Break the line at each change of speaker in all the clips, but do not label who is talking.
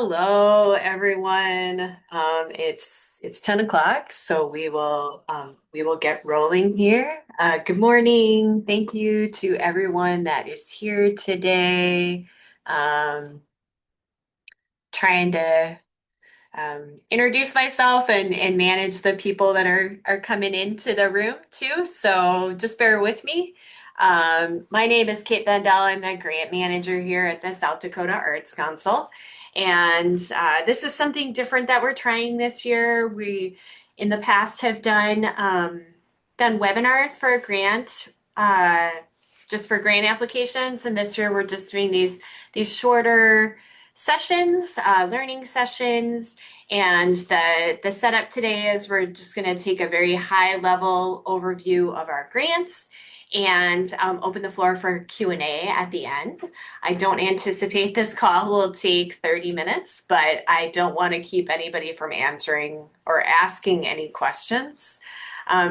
Hello, everyone. It's 10 o'clock, so we will get rolling here. Good morning. Thank you to everyone that is here today. Um, Trying to introduce myself and manage the people that are coming into the room too. So just bear with me. My name is Kate Vendel. I'm the grant manager here at the South Dakota Arts Council. And this is something different that we're trying this year. We, in the past, have done webinars for a grant, just for grant applications. And this year we're just doing these shorter sessions, learning sessions. And the setup today is we're just going to take a very high level overview of our grants and open the floor for Q&A at the end. I don't anticipate this call will take 30 minutes, but I don't want to keep anybody from answering or asking any questions.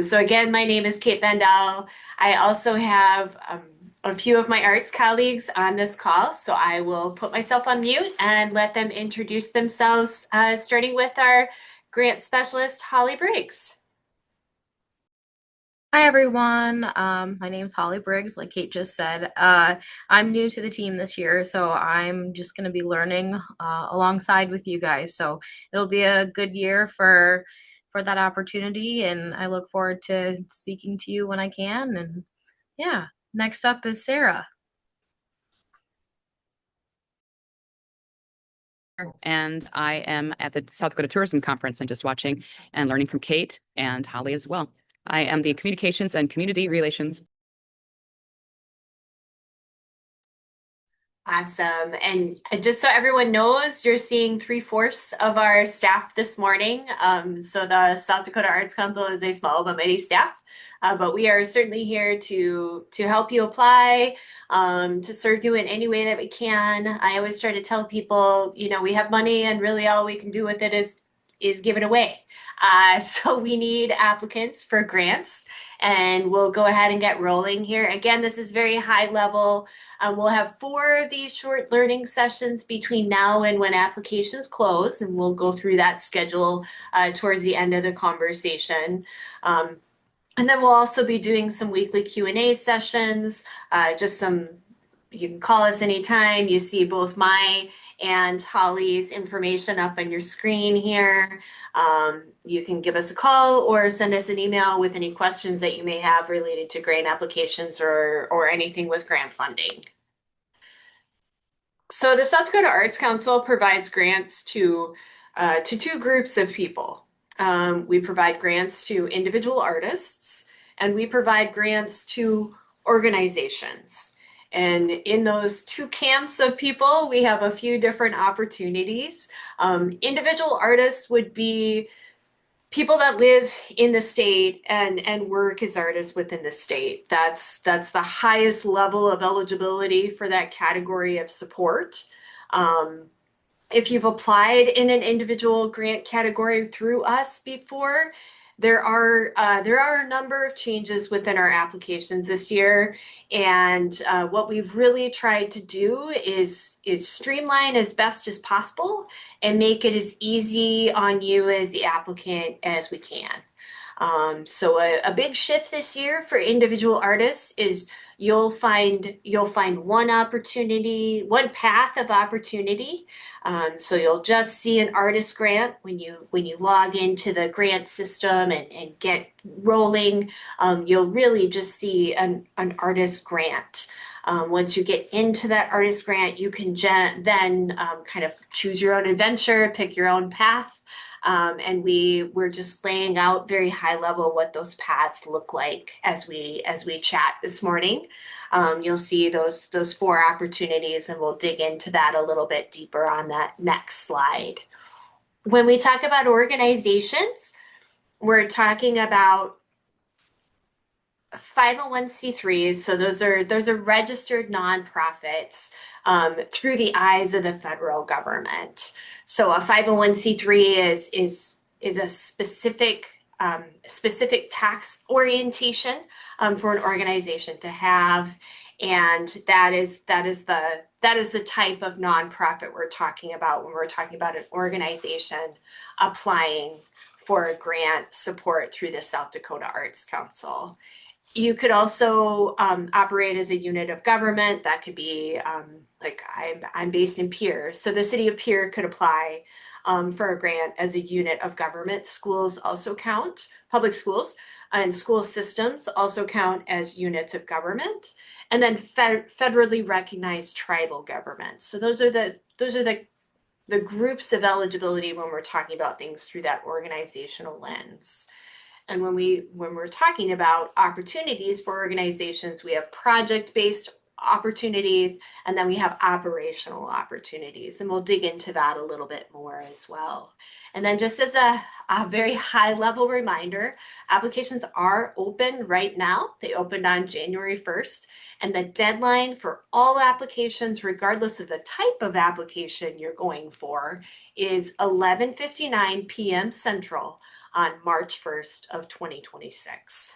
So again, my name is Kate Vendel. I also have a few of my arts colleagues on this call, so I will put myself on mute and let them introduce themselves, starting with our grant specialist, Holly Briggs.
Hi everyone. My name is Holly Briggs, like Kate just said. I'm new to the team this year, so I'm just going to be learning alongside with you guys. So it'll be a good year for that opportunity, and I look forward to speaking to you when I can. And yeah, next up is Sarah.
And I am at the South Dakota Tourism Conference and just watching and learning from Kate and Holly as well. I am the Communications and Community Relations.
Awesome. And just so everyone knows, you're seeing three-fourths of our staff this morning. So the South Dakota Arts Council is a small but mighty staff. But we are certainly here to help you apply, to serve you in any way that we can. I always try to tell people, we have money and really all we can do with it is give it away. So we need applicants for grants, and we'll go ahead and get rolling here. Again, this is very high level. We'll have 4 of these short learning sessions between now and when applications close, and we'll go through that schedule towards the end of the conversation. And then we'll also be doing some weekly Q&A sessions, you can call us anytime. You see both my and Holly's information up on your screen here. You can give us a call or send us an email with any questions that you may have related to grant applications or anything with grant funding. So the South Dakota Arts Council provides grants to 2 groups of people. We provide grants to individual artists, and we provide grants to organizations. And in those 2 camps of people, we have a few different opportunities. Individual artists would be people that live in the state and work as artists within the state. That's the highest level of eligibility for that category of support. If you've applied in an individual grant category through us before, there are a number of changes within our applications this year, and what we've really tried to do is streamline as best as possible and make it as easy on you as the applicant as we can. So a big shift this year for individual artists is you'll find one opportunity, one path of opportunity. So you'll just see an artist grant when you log into the grant system and get rolling. You'll really just see an artist grant. Once you get into that artist grant, you can then kind of choose your own adventure, pick your own path. And we're just laying out very high level what those paths look like as we chat this morning. You'll see those 4 opportunities, and we'll dig into that a little bit deeper on that next slide. When we talk about organizations, we're talking about 501c3s. So those are registered nonprofits through the eyes of the federal government. So a 501c3 is a specific tax orientation for an organization to have, and that is that is the type of nonprofit we're talking about when we're talking about an organization applying for a grant support through the South Dakota Arts Council. You could also operate as a unit of government. That could be like I'm based in Pierre, so the city of Pierre could apply for a grant as a unit of government. Schools also count, public schools and school systems also count as units of government. And then federally recognized tribal governments. So those are the groups of eligibility when we're talking about things through that organizational lens. And when we're talking about opportunities for organizations, we have project-based opportunities, and then we have operational opportunities. And we'll dig into that a little bit more as well. And then just as a very high level reminder, applications are open right now. They opened on January 1st. And the deadline for all applications, regardless of the type of application you're going for, is 11:59 p.m. Central on March 1st of 2026.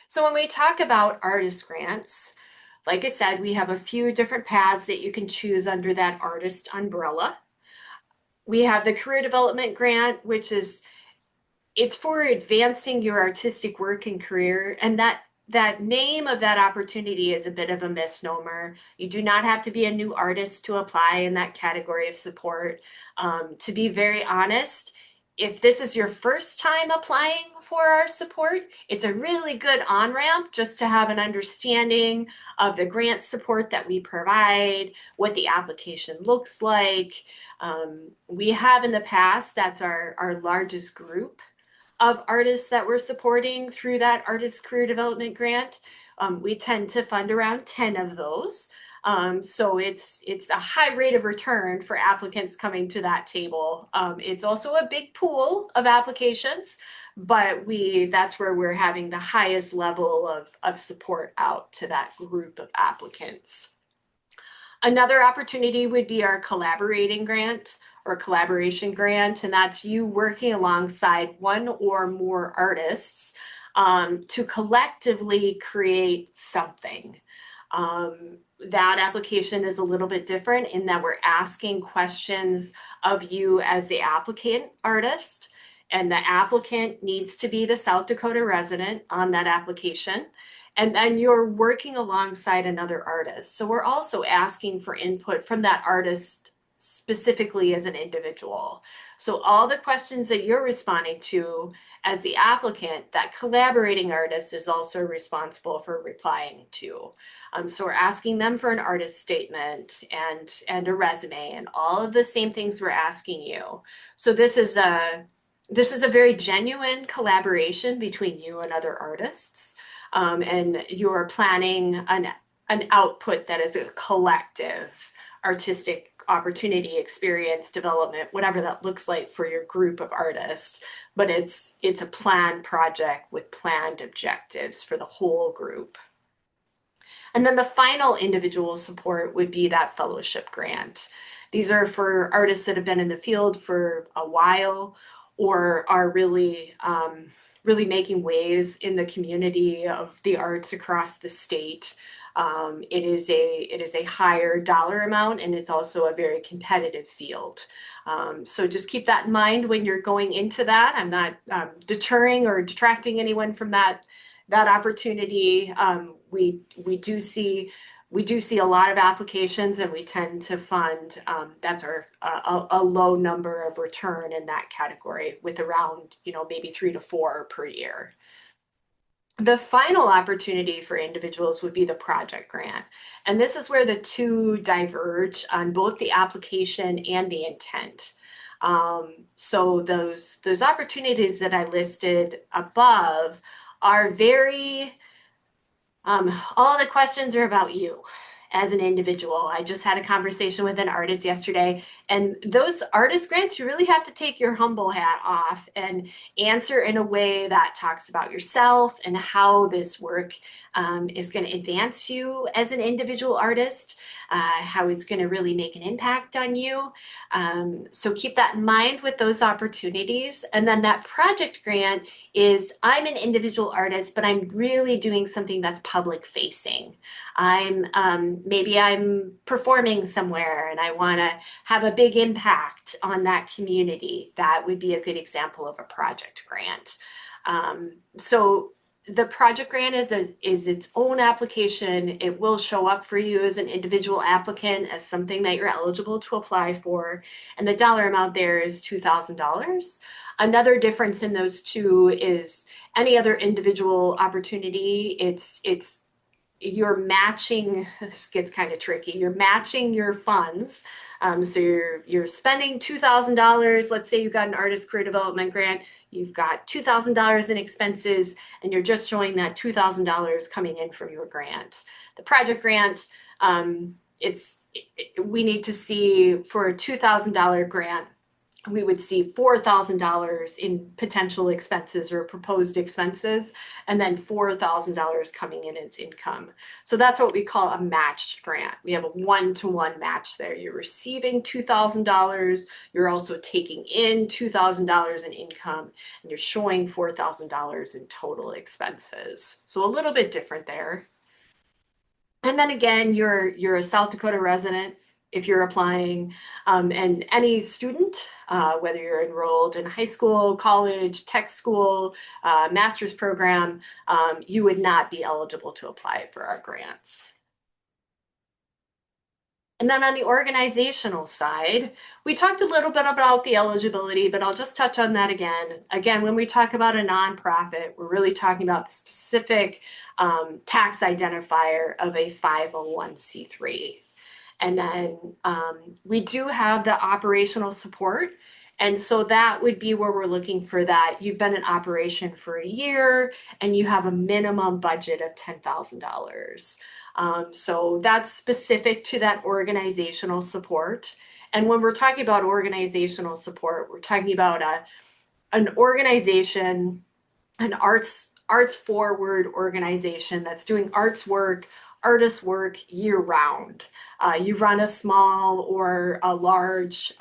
So when we talk about artist grants, like I said, we have a few different paths that you can choose under that artist umbrella. We have the career development grant, which is it's for advancing your artistic work and career, and that name of that opportunity is a bit of a misnomer. You do not have to be a new artist to apply in that category of support. To be very honest, if this is your first time applying for our support, it's a really good on-ramp just to have an understanding of the grant support that we provide, what the application looks like. We have in the past, that's our largest group of artists that we're supporting through that artist career development grant. We tend to fund around 10 of those. So it's a high rate of return for applicants coming to that table. It's also a big pool of applications, but that's where we're having the highest level of support out to that group of applicants. Another opportunity would be our collaborating grant or collaboration grant, and that's you working alongside one or more artists to collectively create something. That application is a little bit different in that we're asking questions of you as the applicant artist, and the applicant needs to be the South Dakota resident on that application. And then you're working alongside another artist. So we're also asking for input from that artist specifically as an individual. So all the questions that you're responding to as the applicant, that collaborating artist is also responsible for replying to. So we're asking them for an artist statement and a resume and all of the same things we're asking you. So this is a very genuine collaboration between you and other artists. And you're planning an output that is a collective artistic opportunity, experience, development, whatever that looks like for your group of artists. But it's a planned project with planned objectives for the whole group. And then the final individual support would be that fellowship grant. These are for artists that have been in the field for a while or are really making waves in the community of the arts across the state. It is a higher dollar amount, and it's also a very competitive field. So just keep that in mind when you're going into that. I'm not deterring or detracting anyone from that opportunity. We do see a lot of applications, and we tend to fund. That's a low number of return in that category, with around maybe 3 to 4 per year. The final opportunity for individuals would be the project grant, and this is where the two diverge on both the application and the intent. So those opportunities that I listed above are very all the questions are about you as an individual. I just had a conversation with an artist yesterday, and those artist grants, you really have to take your humble hat off and answer in a way that talks about yourself and how this work is going to advance you as an individual artist, how it's going to really make an impact on you. So keep that in mind with those opportunities. And then that project grant is, I'm an individual artist, but I'm really doing something that's public facing. Maybe I'm performing somewhere and I want to have a big impact on that community. That would be a good example of a project grant. So the project grant is its own application. It will show up for you as an individual applicant as something that you're eligible to apply for. And the dollar amount there is $2,000. Another difference in those two is any other individual opportunity, you're matching. This gets kind of tricky. You're matching your funds. So you're spending $2,000. Let's say you've got an artist career development grant. You've got $2,000 in expenses, and you're just showing that $2,000 coming in from your grant. The project grant, we need to see for a $2,000 grant, we would see $4,000 in potential expenses or proposed expenses, and then $4,000 coming in as income. So that's what we call a matched grant. We have a one-to-one match there. You're receiving $2,000, you're also taking in $2,000 in income, and you're showing $4,000 in total expenses. So a little bit different there. And then again, you're a South Dakota resident if you're applying, and any student, whether you're enrolled in high school, college, tech school, master's program, you would not be eligible to apply for our grants. And then on the organizational side, we talked a little bit about the eligibility, but I'll just touch on that again. Again, when we talk about a nonprofit, we're really talking about the specific tax identifier of a 501c3. And then we do have the operational support. And so that would be where we're looking for that. You've been in operation for a year and you have a minimum budget of $10,000. So that's specific to that organizational support. And when we're talking about organizational support, we're talking about an organization, an arts forward organization that's doing artist work year round. You run a small or a large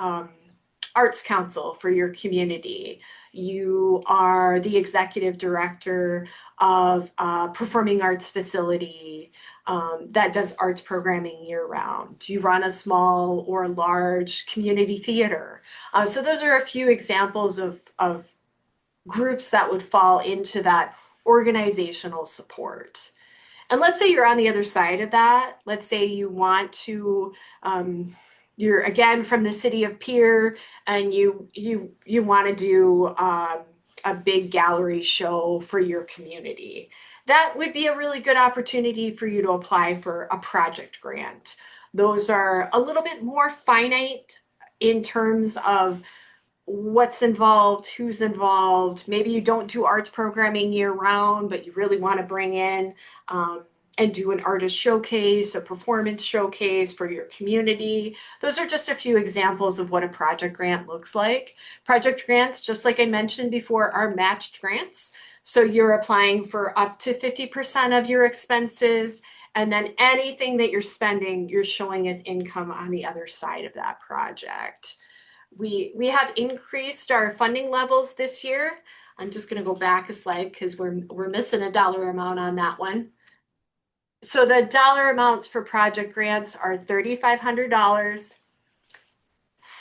arts council for your community. You are the executive director of a performing arts facility that does arts programming year round. You run a small or large community theater. So those are a few examples of groups that would fall into that organizational support. And let's say you're on the other side of that. Let's say you want to, you're again from the city of Pierre, and you want to do a big gallery show for your community. That would be a really good opportunity for you to apply for a project grant. Those are a little bit more finite in terms of what's involved, who's involved. Maybe you don't do arts programming year round, but you really want to bring in and do an artist showcase, a performance showcase for your community. Those are just a few examples of what a project grant looks like. Project grants, just like I mentioned before, are matched grants. So you're applying for up to 50% of your expenses, and then anything that you're spending, you're showing as income on the other side of that project. We have increased our funding levels this year. I'm just going to go back a slide because we're missing a dollar amount on that one. So the dollar amounts for project grants are $3,500,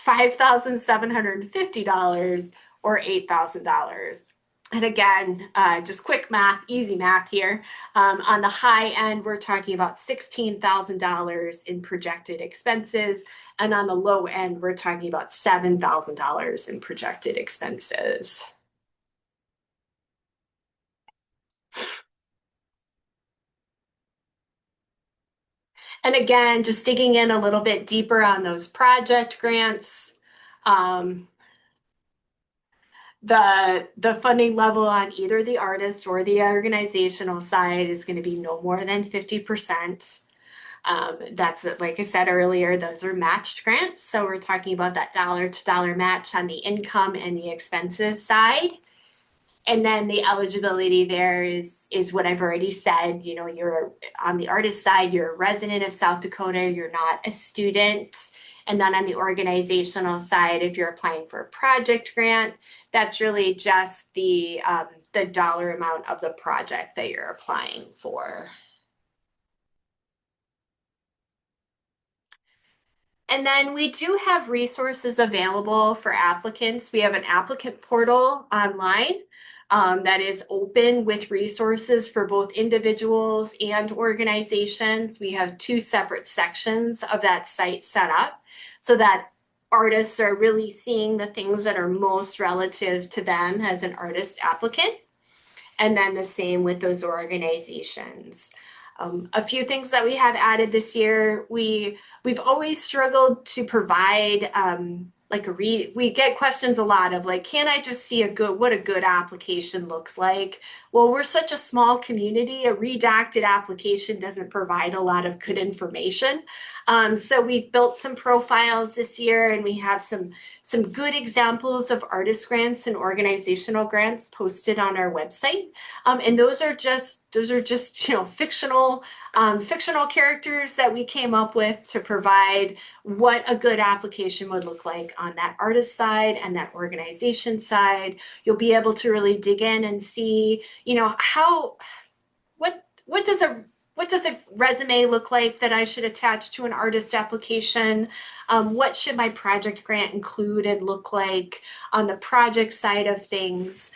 $5,750, or $8,000. And again, just quick math, easy math here. On the high end, we're talking about $16,000 in projected expenses. And on the low end, we're talking about $7,000 in projected expenses. And again, just digging in a little bit deeper on those project grants. The funding level on either the artist or the organizational side is going to be no more than 50%. That's like I said earlier, those are matched grants. So we're talking about that dollar to dollar match on the income and the expenses side. And then the eligibility there is what I've already said. You know, you're on the artist side, you're a resident of South Dakota, you're not a student. And then on the organizational side, if you're applying for a project grant, that's really just the dollar amount of the project that you're applying for. And then we do have resources available for applicants. We have an applicant portal online that is open with resources for both individuals and organizations. We have two separate sections of that site set up so that artists are really seeing the things that are most relative to them as an artist applicant. And then the same with those organizations. A few things that we have added this year, we've always struggled to provide like we get questions a lot of like, can I just see what a good application looks like? Well, we're such a small community, a redacted application doesn't provide a lot of good information. So we've built some profiles this year, and we have some good examples of artist grants and organizational grants posted on our website. And those are just fictional characters that we came up with to provide what a good application would look like on that artist side and that organization side. You'll be able to really dig in and see, what does a resume look like that I should attach to an artist application? What should my project grant include and look like on the project side of things?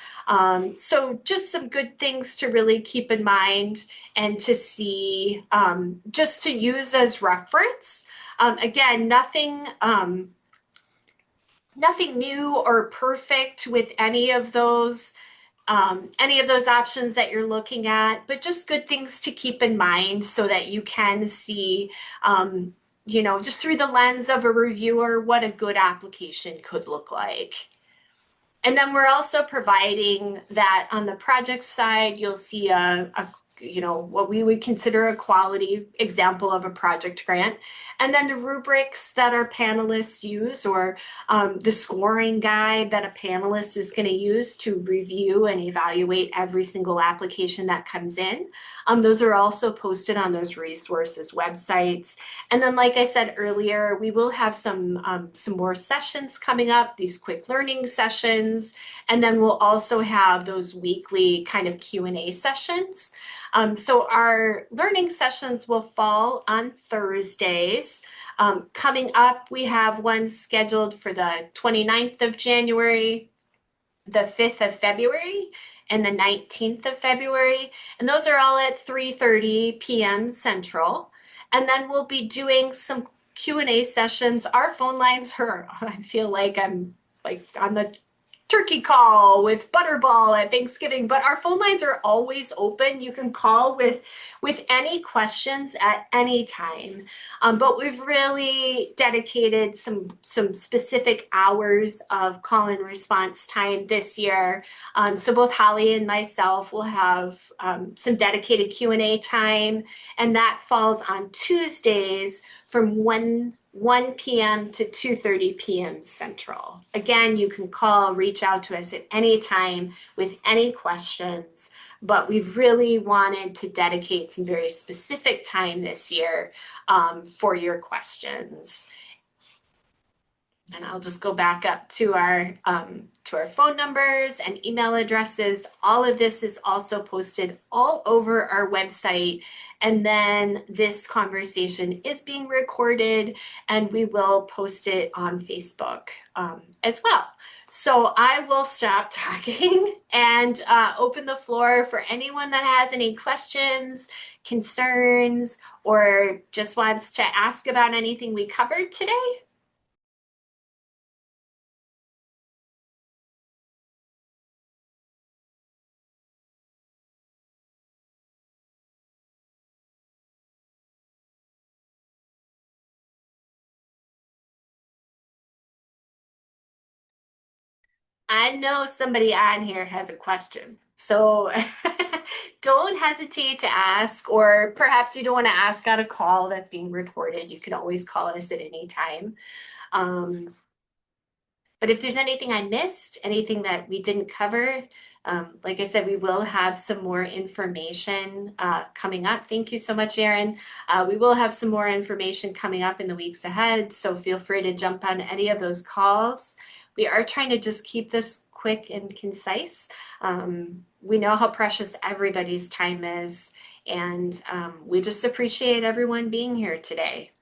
So just some good things to really keep in mind and to see, just to use as reference. Again, nothing new or perfect with any of those options that you're looking at, but just good things to keep in mind so that you can see, just through the lens of a reviewer, what a good application could look like. And then we're also providing that on the project side, you'll see what we would consider a quality example of a project grant. And then the rubrics that our panelists use, or the scoring guide that a panelist is going to use to review and evaluate every single application that comes in. Those are also posted on those resources websites. And then, like I said earlier, we will have some more sessions coming up, these quick learning sessions. And then we'll also have those weekly kind of Q&A sessions. So our learning sessions will fall on Thursdays. Coming up, we have one scheduled for the 29th of January, the 5th of February, and the 19th of February. And those are all at 3:30 p.m. Central. And then we'll be doing some Q&A sessions. Our phone lines are, I feel like I'm like on the turkey call with Butterball at Thanksgiving, but our phone lines are always open. You can call with any questions at any time. But we've really dedicated some specific hours of call and response time this year. So both Holly and myself will have some dedicated Q&A time, and that falls on Tuesdays from 1 p.m. to 2:30 p.m. Central. Again, you can call, reach out to us at any time with any questions, but we've really wanted to dedicate some very specific time this year for your questions. And I'll just go back up to our phone numbers and email addresses. All of this is also posted all over our website. And then this conversation is being recorded, and we will post it on Facebook as well. So I will stop talking and open the floor for anyone that has any questions, concerns, or just wants to ask about anything we covered today. I know somebody on here has a question. So don't hesitate to ask, or perhaps you don't want to ask on a call that's being recorded. You can always call us at any time. But if there's anything I missed, anything that we didn't cover, like I said, we will have some more information coming up. Thank you so much, Erin. We will have some more information coming up in the weeks ahead, so feel free to jump on any of those calls. We are trying to just keep this quick and concise. We know how precious everybody's time is, and we just appreciate everyone being here today.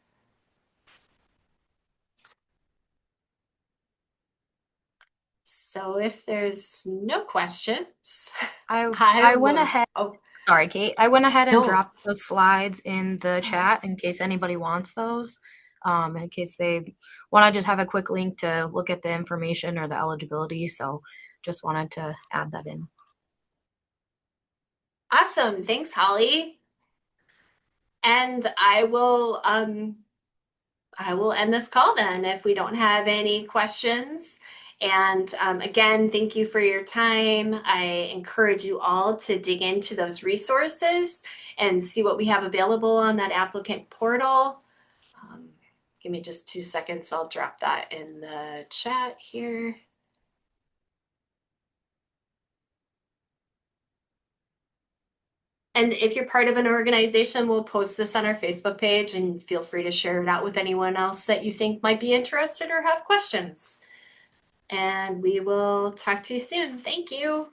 So if there's no questions,
I went
will.
ahead.
Oh,
Sorry, Kate. I went ahead and
no.
dropped those slides in the chat in case anybody wants those. In case they want to just have a quick link to look at the information or the eligibility. So just wanted to add that in.
Awesome. Thanks, Holly. And I will end this call then if we don't have any questions. And again, thank you for your time. I encourage you all to dig into those resources and see what we have available on that applicant portal. Give me just 2 seconds. I'll drop that in the chat here. And if you're part of an organization, we'll post this on our Facebook page and feel free to share it out with anyone else that you think might be interested or have questions. And we will talk to you soon. Thank you.